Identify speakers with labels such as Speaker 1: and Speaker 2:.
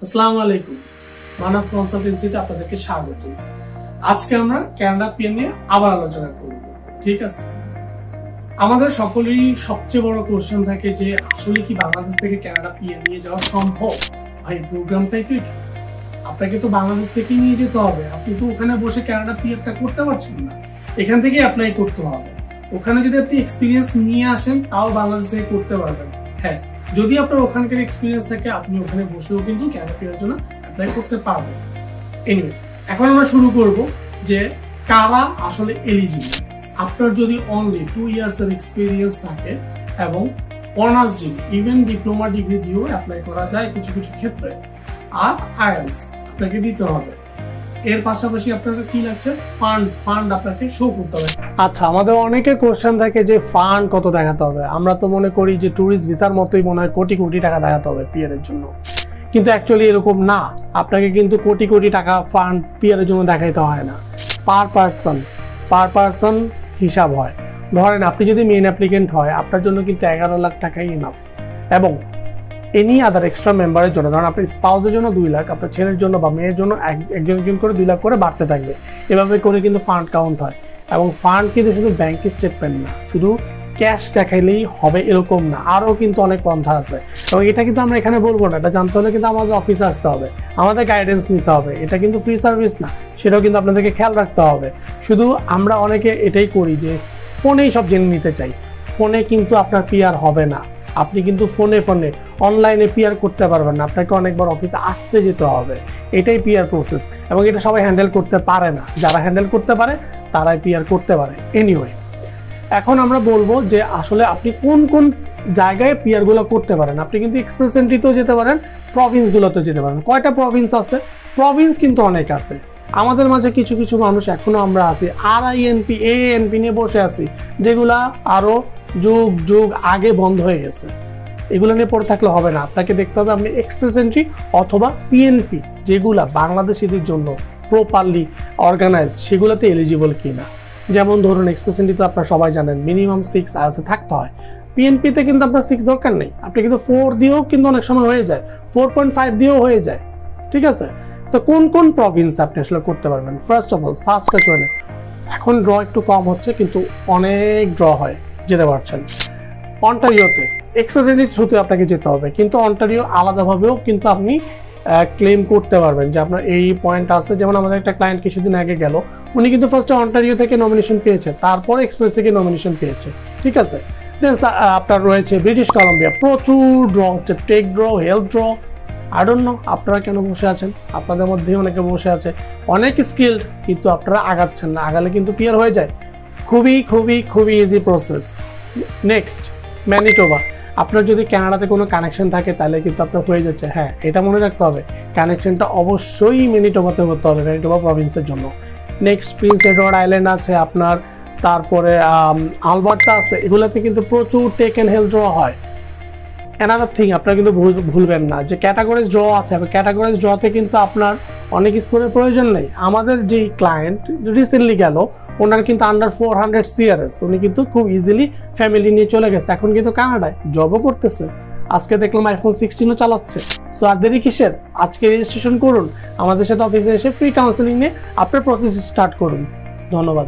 Speaker 1: আসসালামু আলাইকুম। মানব কনসালটেন্সিতে আপনাদেরকে স্বাগত। আজকে আমরা কানাডা পিএন নিয়ে আবার আলোচনা করব। ঠিক আছে, আমাদের সকলেরই সবচেয়ে বড় কোশ্চেন থাকে যে আসলে কি বাংলাদেশ থেকে কানাডা পিএন নিয়ে যাওয়া সম্ভব? ভাই, প্রোগ্রামটাই তো এটা, আপনাকে তো বাংলাদেশ থেকে নিয়ে যেতে হবে। আপনি তো ওখানে বসে কানাডা পিএনটা করতে পারছেন না, এখান থেকে অ্যাপ্লাই করতে হবে। ওখানে যদি আপনি এক্সপিরিয়েন্স নিয়ে আসেন তাও বাংলাদেশ থেকে করতে পারবেন। হ্যাঁ, যদি আপনার ওখানকার এক্সপিরিয়েন্স থাকে আপনি ওখানে বসেও কিন্তু কানাডা পিএনের জন্য অ্যাপ্লাই করতে পারবেন। এনিওয়ে, এখন আমরা শুরু করব যে কারা আসলে এলিজিবল। আপনার যদি অনলি 2 ইয়ার্স এর এক্সপিরিয়েন্স থাকে এবং honours degree, even diploma degree দিয়েও অ্যাপ্লাই করা যায় কিছু কিছু ক্ষেত্রে, আর আইএলটিএস আপনাকে দিতে হবে। এর পাশাপাশি আপনার কি লাগছে, ফান্ড আপনাকে শো করতে হবে। আচ্ছা, আমাদের অনেকের কোশ্চেন থাকে যে ফান্ড কত দেখাতে হবে। আমরা তো মনে করি যে ট্যুরিস্ট ভিসার মতোই মনে হয় কোটি কোটি টাকা দেখাতে হবে পিআর এর জন্য, কিন্তু অ্যাকচুয়ালি এরকম না। আপনাকে কিন্তু কোটি কোটি টাকা ফান্ড পিআর এর জন্য দেখাইতে হয় না, পার পারসন হিসাব হয়। ধরেন আপনি যদি মেইন অ্যাপ্লিকেন্ট হয়, আপনার জন্য কিন্তু 11 লাখ টাকাই ইনাফ। এবং এনি আদার এক্সট্রা মেম্বারের জন্য, ধরেন আপনার স্পাউসের জন্য 2 লাখ, আপনার ছেলের জন্য বা মেয়ের জন্য একজন করে 2 লাখ করে বাড়তে থাকবে। এভাবে করে কিন্তু ফান্ড কাউন্ট হয়। এবং ফান্ড কিন্তু শুধু ব্যাংক স্টেটমেন্ট না, শুধু ক্যাশ দেখাইলেই হবে এরকম না, আরও কিন্তু অনেক পন্থা আছে। এবং এটা কিন্তু আমরা এখানে বলবো না, এটা জানতে হলে কিন্তু আমাদের অফিসে আসতে হবে, আমাদের গাইডেন্স নিতে হবে। এটা কিন্তু ফ্রি সার্ভিস না, সেটাও কিন্তু আপনাদেরকে খেয়াল রাখতে হবে। শুধু আমরা অনেকে এটাই করি যে ফোনেই সব জেনে নিতে চাই। ফোনে কিন্তু আপনার পিআর হবে না। আপনি কিন্তু ফোনে অনলাইনে পিআর করতে পারবেন না, আপনাকে অনেকবার অফিসে আসতে যেতে হবে। এটাই পিআর প্রসেস, এবং এটা সবাই হ্যান্ডেল করতে পারে না। যারা হ্যান্ডেল করতে পারে তারাই পিআর করতে পারে। এনিওয়ে, এখন আমরা বলবো যে আসলে আপনি কোন কোন জায়গায় পিআরগুলো করতে পারেন। আপনি কিন্তু এক্সপ্রেস এন্ট্রিতেও যেতে পারেন, প্রভিন্সগুলোতেও যেতে পারেন। কয়টা প্রভিন্স আছে? প্রভিন্স কিন্তু অনেক আছে। আমাদের মাঝে কিছু কিছু মানুষ এখনো আমরা আছি আরআইএনপি এএনপি নিয়ে বসে আছি, যেগুলা আরো যুগ আগে বন্ধ হয়ে গেছে। এগুলো নিয়ে পড়ে থাকলে হবে না, আপনাকে দেখতে হবে আপনি এক্সপ্রেস এন্ট্রি অথবা পিএনপি যেগুলা বাংলাদেশিদের জন্য প্রপারলি অর্গানাইজ, সেগুলোতে এলিজিবল কিনা। যেমন ধরুন এক্সপ্রেস এন্ট্রিতে আপনারা সবাই জানেন মিনিমাম 6 আইএলটিএস থাকতে হয়। পিএনপিতে কিন্তু আপনার 6 দরকার নেই, আপনি কিন্তু 4 দিয়েও কিন্তু অনেক সময় হয়ে যায়, 4.5 দিয়েও হয়ে যায়। ঠিক আছে, তো কোন কোন প্রভিন্স আপনি আসলে করতে পারবেন? ফার্স্ট অফ অল সাসকাচুয়ানে এখন ড্র একটু কম হচ্ছে, কিন্তু অনেক ড্র হয়, যেতে পারছেন। অন্টারিওতে এক্সপ্রেস এন্ট্রির থ্রুতে আপনাকে যেতে হবে, কিন্তু অন্টারিও আলাদাভাবেও কিন্তু আপনি ক্লেম করতে পারবেন যে আপনার এই পয়েন্ট আছে। যেমন আমাদের একটা ক্লায়েন্ট কিছুদিন আগে গেল, উনি কিন্তু ফার্স্টে অন্টারিও থেকে নমিনেশন পেয়েছে, তারপরে এক্সপ্রেস থেকে নমিনেশন পেয়েছে। ঠিক আছে, দেন আপনার রয়েছে ব্রিটিশ কলম্বিয়া, প্রচুর ড্র হচ্ছে, tech draw, health draw. I don't know আপনারা কেন বসে আছেন, আপনাদের মধ্যেই অনেকে বসে আছে, অনেক স্কিলড, কিন্তু আপনারা আগাচ্ছেন না। আগালে কিন্তু পিআর হয়ে যায়, খুবই ইজি প্রসেস। নেক্সট ম্যানিটোবা, আপনার যদি কানাডাতে কোনো কানেকশন থাকে তাহলে কিন্তু আপনার হয়ে যাচ্ছে। হ্যাঁ, এটা মনে রাখতে হবে, কানেকশনটা অবশ্যই ম্যানিটোবাতে করতে হবে, ম্যানিটোবা প্রভিন্সের জন্য। নেক্সট প্রিন্স এডওয়ার্ড আইল্যান্ড আছে আপনার, তারপরে আলবার্টা আছে, এগুলোতে কিন্তু প্রচুর টেক অ্যান্ড হেলথ ড্র হয়। অ্যানাদার থিং আপনারা কিন্তু ভুলবেন না যে ক্যাটাগরিজ ড্র আছে, ক্যাটাগরিজ ড্রতে কিন্তু আপনার অনেক স্কোরের প্রয়োজন নেই। আমাদের যেই ক্লায়েন্ট রিসেন্টলি গেল, ওনার কিন্তু আন্ডার 400 CRS, উনি কিন্তু খুব ইজিলি ফ্যামিলি নিয়ে চলে গেছে, এখন কিন্তু কানাডায় জবও করতেছে। আজকে দেখলাম iPhone 16ও চালাচ্ছে। সো আর দেরি কিসের, আজকে রেজিস্ট্রেশন করুন, আমাদের সাথে অফিসে এসে ফ্রি কাউন্সেলিং নিয়ে আপনার প্রসেস স্টার্ট করুন। ধন্যবাদ।